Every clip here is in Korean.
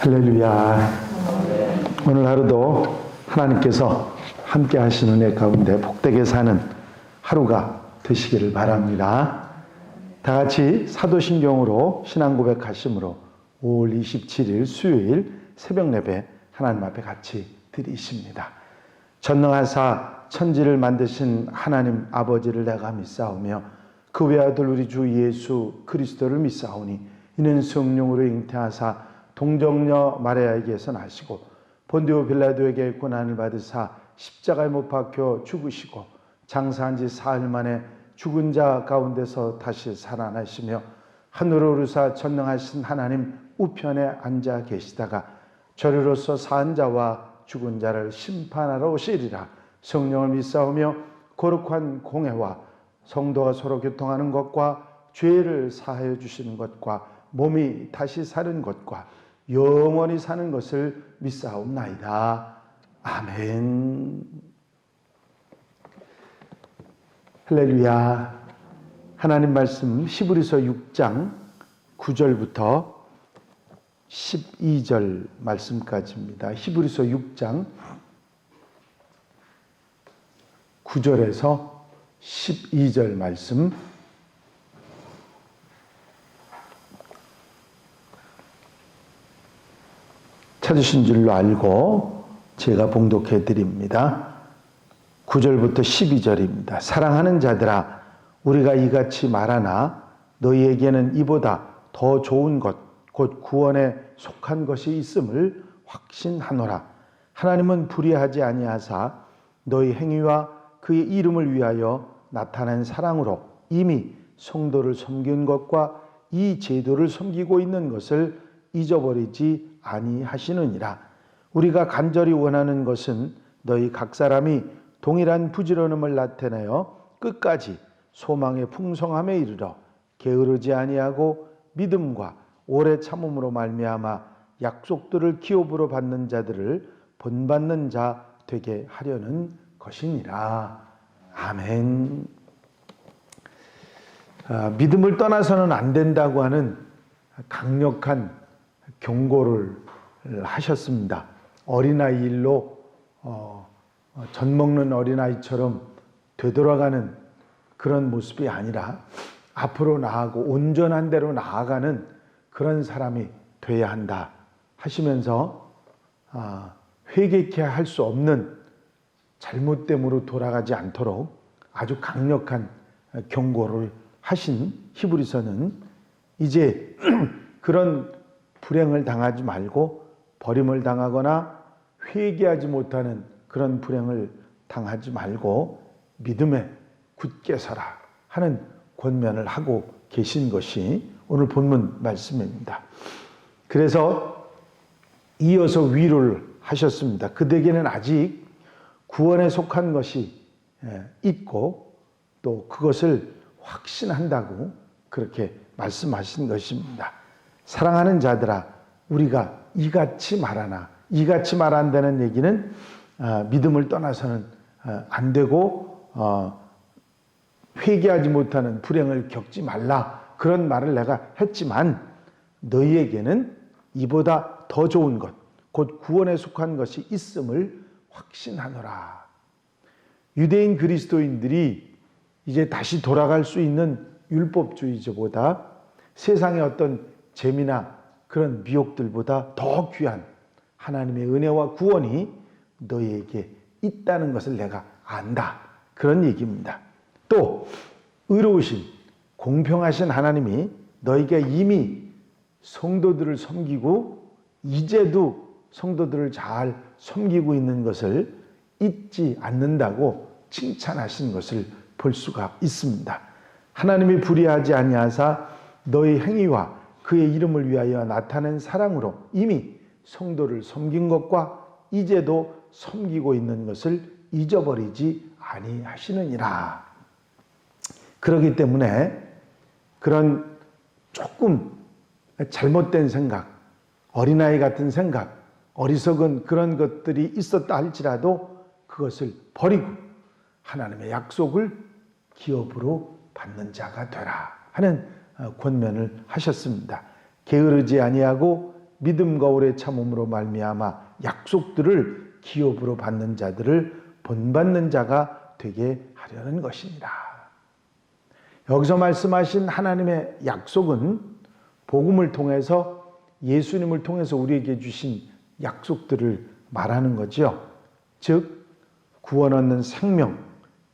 할렐루야. 오늘 하루도 하나님께서 함께 하시는 은혜 가운데 복되게 사는 하루가 되시기를 바랍니다. 다 같이 사도신경으로 신앙 고백하심으로 5월 27일 수요일 새벽 예배 하나님 앞에 같이 드리십니다. 전능하사 천지를 만드신 하나님 아버지를 내가 믿사오며 그 외아들 우리 주 예수 그리스도를 믿사오니 이는 성령으로 잉태하사 동정녀 마리아에게서 나시고 본디오 빌라도에게 고난을 받으사 십자가에 못 박혀 죽으시고 장사한 지 사흘 만에 죽은 자 가운데서 다시 살아나시며 하늘로 오르사 전능하신 하나님 우편에 앉아 계시다가 저리로서 산 자와 죽은 자를 심판하러 오시리라. 성령을 믿사오며 거룩한 공회와 성도가 서로 교통하는 것과 죄를 사하여 주시는 것과 몸이 다시 사는 것과 영원히 사는 것을 믿사옵나이다. 아멘. 할렐루야. 하나님 말씀 히브리서 6장 9절부터 12절 말씀까지입니다. 히브리서 6장 9절에서 12절 말씀 찾으신 줄로 알고 제가 봉독해 드립니다. 9절부터 12절입니다. 사랑하는 자들아, 우리가 이같이 말하나 너희에게는 이보다 더 좋은 것, 곧 구원에 속한 것이 있음을 확신하노라. 하나님은 불의하지 아니하사 너희 행위와 그의 이름을 위하여 나타낸 사랑으로 이미 성도를 섬긴 것과 이 제도를 섬기고 있는 것을 잊어버리지 아니하시느니라. 우리가 간절히 원하는 것은 너희 각 사람이 동일한 부지런함을 나타내어 끝까지 소망의 풍성함에 이르러 게으르지 아니하고 믿음과 오래 참음으로 말미암아 약속들을 기업으로 받는 자들을 본받는 자 되게 하려는 것이니라. 아멘. 믿음을 떠나서는 안 된다고 하는 강력한 경고를 하셨습니다. 어린아이 일로 젖 먹는 어린아이처럼 되돌아가는 그런 모습이 아니라 앞으로 나아가고 온전한 대로 나아가는 그런 사람이 돼야 한다 하시면서 회개케 할 수 없는 잘못됨으로 돌아가지 않도록 아주 강력한 경고를 하신 히브리서는 이제 그런 불행을 당하지 말고 버림을 당하거나 회개하지 못하는 그런 불행을 당하지 말고 믿음에 굳게 서라 하는 권면을 하고 계신 것이 오늘 본문 말씀입니다. 그래서 이어서 위로를 하셨습니다. 그들에게는 아직 구원에 속한 것이 있고 또 그것을 확신한다고 그렇게 말씀하신 것입니다. 사랑하는 자들아, 우리가 이같이 말하나, 이같이 말한다는 얘기는 믿음을 떠나서는 안 되고 회개하지 못하는 불행을 겪지 말라, 그런 말을 내가 했지만 너희에게는 이보다 더 좋은 것, 곧 구원에 속한 것이 있음을 확신하노라. 유대인 그리스도인들이 이제 다시 돌아갈 수 있는 율법주의자보다 세상의 어떤 재미나 그런 미혹들보다 더 귀한 하나님의 은혜와 구원이 너희에게 있다는 것을 내가 안다. 그런 얘기입니다. 또 의로우신 공평하신 하나님이 너희가 이미 성도들을 섬기고 이제도 성도들을 잘 섬기고 있는 것을 잊지 않는다고 칭찬하신 것을 볼 수가 있습니다. 하나님이 불의하지 아니하사 너희 행위와 그의 이름을 위하여 나타낸 사랑으로 이미 성도를 섬긴 것과 이제도 섬기고 있는 것을 잊어버리지 아니하시느니라. 그렇기 때문에 그런 조금 잘못된 생각, 어린아이 같은 생각, 어리석은 그런 것들이 있었다 할지라도 그것을 버리고 하나님의 약속을 기업으로 받는 자가 되라 하는 권면을 하셨습니다. 게으르지 아니하고 믿음과 오래 참음으로 말미암아 약속들을 기업으로 받는 자들을 본받는 자가 되게 하려는 것이니라. 여기서 말씀하신 하나님의 약속은 복음을 통해서, 예수님을 통해서 우리에게 주신 약속들을 말하는 거죠. 즉 구원 얻는 생명,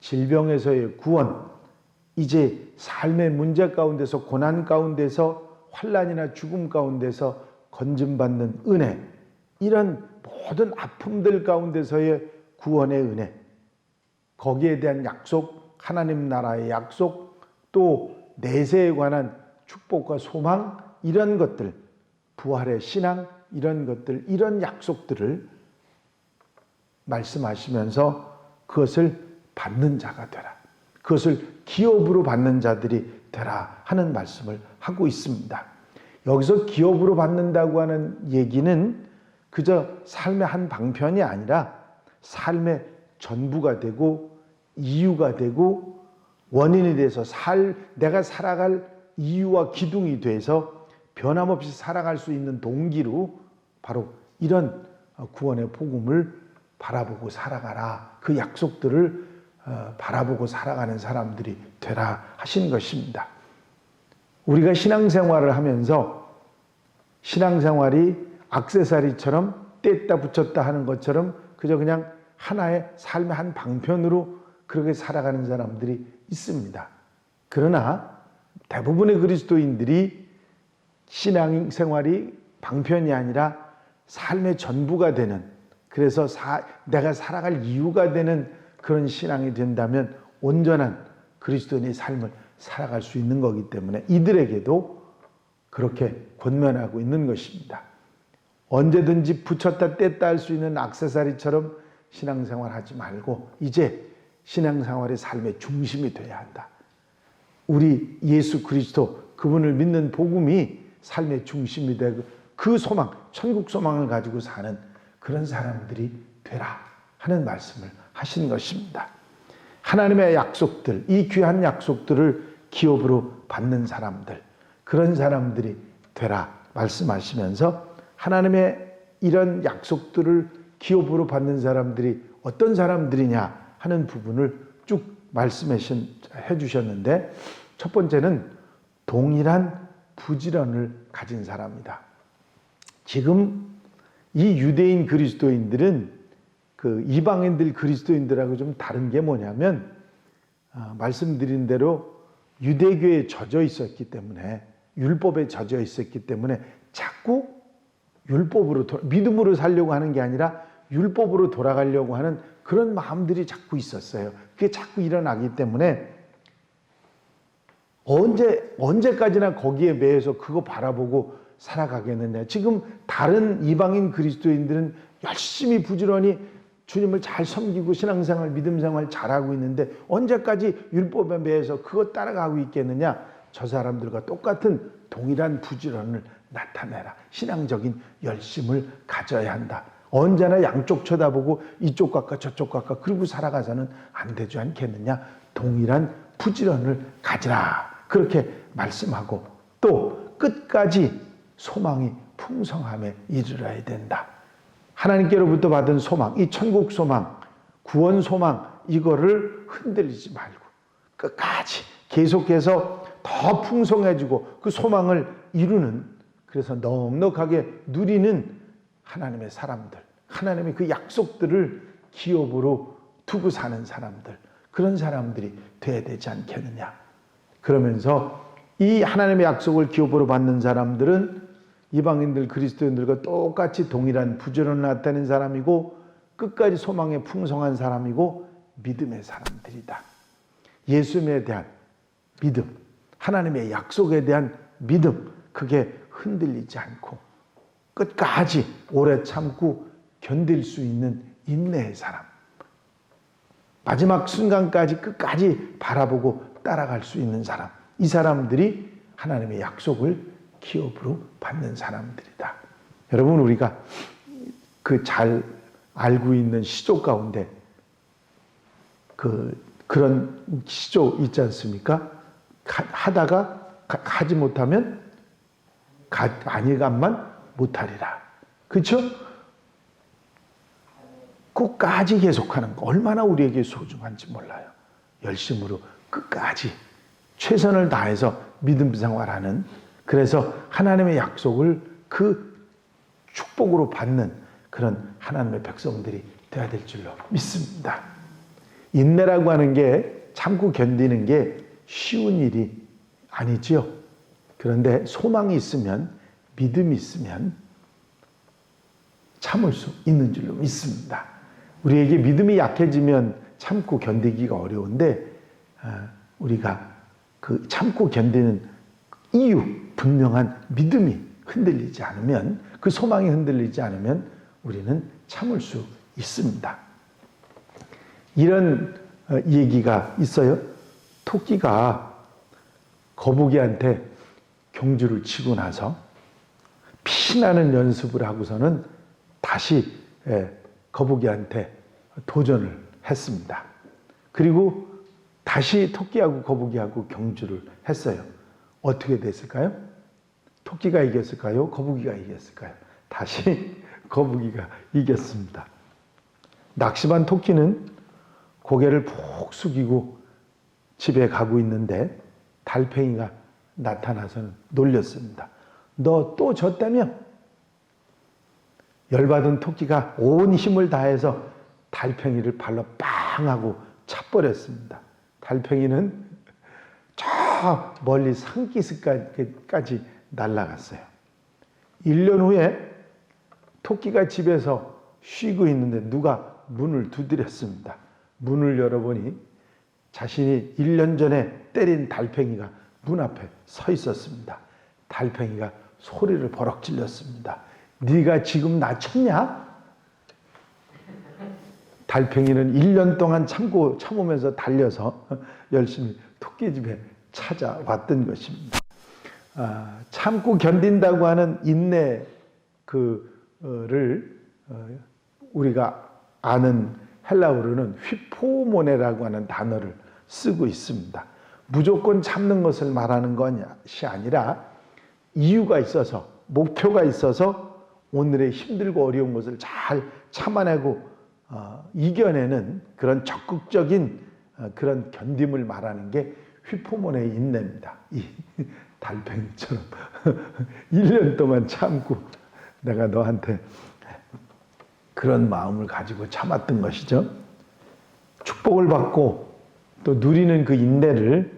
질병에서의 구원, 이제 삶의 문제 가운데서, 고난 가운데서, 환난이나 죽음 가운데서 건짐받는 은혜, 이런 모든 아픔들 가운데서의 구원의 은혜, 거기에 대한 약속, 하나님 나라의 약속, 또 내세에 관한 축복과 소망, 이런 것들, 부활의 신앙, 이런 것들, 이런 약속들을 말씀하시면서 그것을 받는 자가 되라, 그것을 기업으로 받는 자들이 되라 하는 말씀을 하고 있습니다. 여기서 기업으로 받는다고 하는 얘기는 그저 삶의 한 방편이 아니라 삶의 전부가 되고 이유가 되고 원인이 돼서 내가 살아갈 이유와 기둥이 돼서 변함없이 살아갈 수 있는 동기로 바로 이런 구원의 복음을 바라보고 살아가라, 그 약속들을 바라보고 살아가는 사람들이 되라 하신 것입니다. 우리가 신앙생활을 하면서 신앙생활이 액세서리처럼 뗐다 붙였다 하는 것처럼 그저 그냥 하나의 삶의 한 방편으로 그렇게 살아가는 사람들이 있습니다. 그러나 대부분의 그리스도인들이 신앙생활이 방편이 아니라 삶의 전부가 되는, 그래서 내가 살아갈 이유가 되는 그런 신앙이 된다면 온전한 그리스도인의 삶을 살아갈 수 있는 거기 때문에 이들에게도 그렇게 권면하고 있는 것입니다. 언제든지 붙였다 뗐다 할 수 있는 액세서리처럼 신앙생활 하지 말고 이제 신앙생활의 삶의 중심이 돼야 한다. 우리 예수 그리스도, 그분을 믿는 복음이 삶의 중심이 되고 그 소망, 천국 소망을 가지고 사는 그런 사람들이 되라 하는 말씀을 하신 것입니다. 하나님의 약속들, 이 귀한 약속들을 기업으로 받는 사람들, 그런 사람들이 되라 말씀하시면서 하나님의 이런 약속들을 기업으로 받는 사람들이 어떤 사람들이냐 하는 부분을 쭉 말씀해 주셨는데, 첫 번째는 동일한 부지런을 가진 사람이다. 지금 이 유대인 그리스도인들은 그 이방인들 그리스도인들하고 좀 다른 게 뭐냐면, 말씀드린 대로 유대교에 젖어 있었기 때문에, 율법에 젖어 있었기 때문에 자꾸 율법으로 믿음으로 살려고 하는 게 아니라 율법으로 돌아가려고 하는 그런 마음들이 자꾸 있었어요. 그게 자꾸 일어나기 때문에 언제까지나 거기에 매여서 그거 바라보고 살아가겠느냐. 지금 다른 이방인 그리스도인들은 열심히 부지런히 주님을 잘 섬기고 신앙생활, 믿음생활 잘하고 있는데 언제까지 율법에 매여서 그거 따라가고 있겠느냐. 저 사람들과 똑같은 동일한 부지런을 나타내라. 신앙적인 열심을 가져야 한다. 언제나 양쪽 쳐다보고 이쪽 깎아 저쪽 깎아 그러고 살아가서는 안 되지 않겠느냐. 동일한 부지런을 가지라. 그렇게 말씀하고 또 끝까지 소망이 풍성함에 이르러야 된다. 하나님께로부터 받은 소망, 이 천국 소망, 구원 소망, 이거를 흔들리지 말고 끝까지 계속해서 더 풍성해지고 그 소망을 이루는, 그래서 넉넉하게 누리는 하나님의 사람들, 하나님의 그 약속들을 기업으로 두고 사는 사람들, 그런 사람들이 돼야 되지 않겠느냐. 그러면서 이 하나님의 약속을 기업으로 받는 사람들은 이방인들 그리스도인들과 똑같이 동일한 부지런을 나타낸 사람이고 끝까지 소망에 풍성한 사람이고 믿음의 사람들이다. 예수님에 대한 믿음, 하나님의 약속에 대한 믿음, 그게 흔들리지 않고 끝까지 오래 참고 견딜 수 있는 인내의 사람, 마지막 순간까지 끝까지 바라보고 따라갈 수 있는 사람, 이 사람들이 하나님의 약속을 기업으로 받는 사람들이다. 여러분, 우리가 그 잘 알고 있는 시조 가운데 그런 시조 있지 않습니까? 하다가 하지 못하면 아니감만 못하리라. 그렇죠? 끝까지 계속하는 거 얼마나 우리에게 소중한지 몰라요. 열심으로 끝까지 최선을 다해서 믿음 생활하는, 그래서 하나님의 약속을 그 축복으로 받는 그런 하나님의 백성들이 되어야 될 줄로 믿습니다. 인내라고 하는 게 참고 견디는 게 쉬운 일이 아니죠. 그런데 소망이 있으면, 믿음이 있으면 참을 수 있는 줄로 믿습니다. 우리에게 믿음이 약해지면 참고 견디기가 어려운데, 우리가 그 참고 견디는 이유, 분명한 믿음이 흔들리지 않으면, 그 소망이 흔들리지 않으면 우리는 참을 수 있습니다. 이런 얘기가 있어요. 토끼가 거북이한테 경주를 치고 나서 피나는 연습을 하고서는 다시 거북이한테 도전을 했습니다. 그리고 다시 토끼하고 거북이하고 경주를 했어요. 어떻게 됐을까요? 토끼가 이겼을까요? 거북이가 이겼을까요? 다시 거북이가 이겼습니다. 낙심한 토끼는 고개를 푹 숙이고 집에 가고 있는데 달팽이가 나타나서는 놀렸습니다. 너 또 졌다며? 열받은 토끼가 온 힘을 다해서 달팽이를 발로 빵 하고 차버렸습니다. 달팽이는 저 멀리 산기슭까지 날아갔어요. 1년 후에 토끼가 집에서 쉬고 있는데 누가 문을 두드렸습니다. 문을 열어보니 자신이 1년 전에 때린 달팽이가 문 앞에 서 있었습니다. 달팽이가 소리를 버럭 질렀습니다. 네가 지금 나 쳤냐? 달팽이는 1년 동안 참으면서 달려서 열심히 토끼집에 찾아왔던 것입니다. 참고 견딘다고 하는 인내를 우리가 아는 헬라어로는 휘포모네라고 하는 단어를 쓰고 있습니다. 무조건 참는 것을 말하는 것이 아니라 이유가 있어서, 목표가 있어서 오늘의 힘들고 어려운 것을 잘 참아내고 이겨내는 그런 적극적인 그런 견딤을 말하는 게 휘포모네의 인내입니다. 이 달팽이처럼 1년 동안 참고 내가 너한테 그런 마음을 가지고 참았던 것이죠. 축복을 받고 또 누리는 그 인내를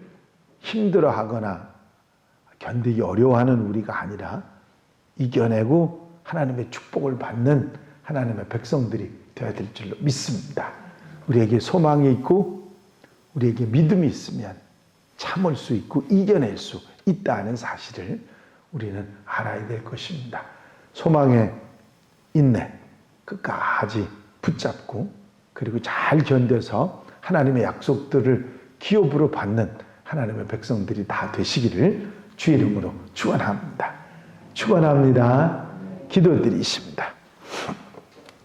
힘들어하거나 견디기 어려워하는 우리가 아니라 이겨내고 하나님의 축복을 받는 하나님의 백성들이 되어야 될 줄로 믿습니다. 우리에게 소망이 있고 우리에게 믿음이 있으면 참을 수 있고 이겨낼 수 있다는 사실을 우리는 알아야 될 것입니다. 소망의 인내 끝까지 붙잡고 그리고 잘 견뎌서 하나님의 약속들을 기업으로 받는 하나님의 백성들이 다 되시기를 주의 이름으로 축원합니다. 축원합니다. 기도드리십니다.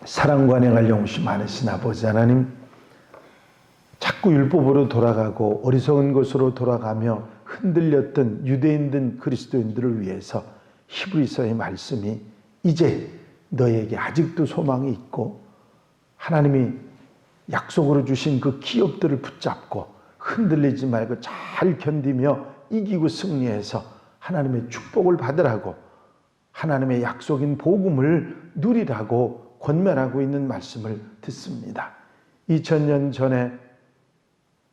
사랑과 냉할 영우심 많으신 아버지 하나님, 자꾸 율법으로 돌아가고 어리석은 것으로 돌아가며 흔들렸던 유대인들 그리스도인들을 위해서 히브리서의 말씀이 이제 너에게 아직도 소망이 있고 하나님이 약속으로 주신 그 기업들을 붙잡고 흔들리지 말고 잘 견디며 이기고 승리해서 하나님의 축복을 받으라고, 하나님의 약속인 복음을 누리라고 권면하고 있는 말씀을 듣습니다. 2000년 전에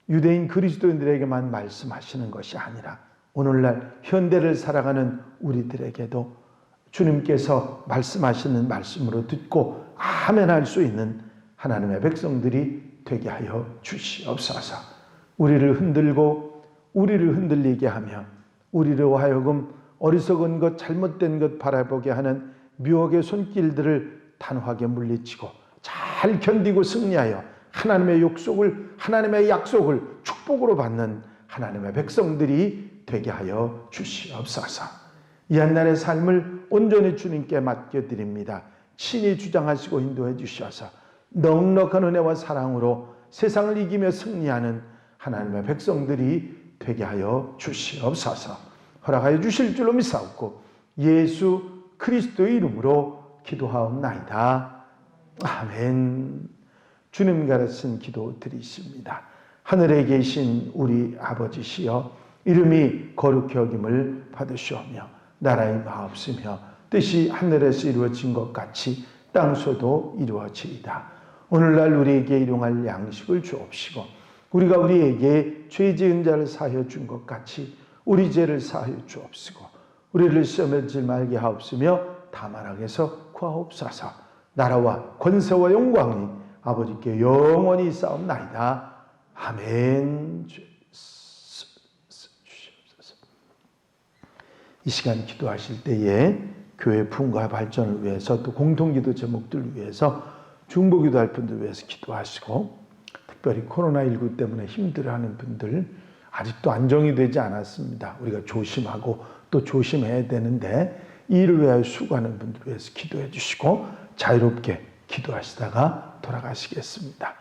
유대인 그리스도인들에게만 말씀하시는 것이 아니라 오늘날 현대를 살아가는 우리들에게도 주님께서 말씀하시는 말씀으로 듣고 아멘할 수 있는 하나님의 백성들이 되게 하여 주시옵소서. 우리를 흔들고 우리를 흔들리게 하며 우리로 하여금 어리석은 것, 잘못된 것 바라보게 하는 미혹의 손길들을 단호하게 물리치고 잘 견디고 승리하여 하나님의 약속을 축복으로 받는 하나님의 백성들이 되게 하여 주시옵소서. 이 한날의 삶을 온전히 주님께 맡겨드립니다. 친히 주장하시고 인도해 주셔서 넉넉한 은혜와 사랑으로 세상을 이기며 승리하는 하나님의 백성들이 되게 하여 주시옵소서. 허락하여 주실 줄로 믿사옵고 예수 그리스도의 이름으로 기도하옵나이다. 아멘. 주님 가르친 기도 드리십니다. 하늘에 계신 우리 아버지시여, 이름이 거룩히 여김을 받으시오며 나라의 마옵시며 뜻이 하늘에서 이루어진 것 같이 땅에서도 이루어지이다. 오늘날 우리에게 일용할 양식을 주옵시고 우리가 우리에게 죄 지은 자를 사하여 준 것 같이 우리 죄를 사하여 주옵시고 우리를 시험에 들지 말게 하옵시며 다만 악에서 구하옵소서. 나라와 권세와 영광이 아버지께 영원히 있사옵나이다. 아멘. 이 시간 기도하실 때에 교회 부흥과 발전을 위해서 또 공동기도 제목들을 위해서 중보기도할 분들 위해서 기도하시고, 특별히 코로나19 때문에 힘들어하는 분들 아직도 안정이 되지 않았습니다. 우리가 조심하고 또 조심해야 되는데 이 일을 위하여 수고하는 분들 위해서 기도해 주시고 자유롭게 기도하시다가 돌아가시겠습니다.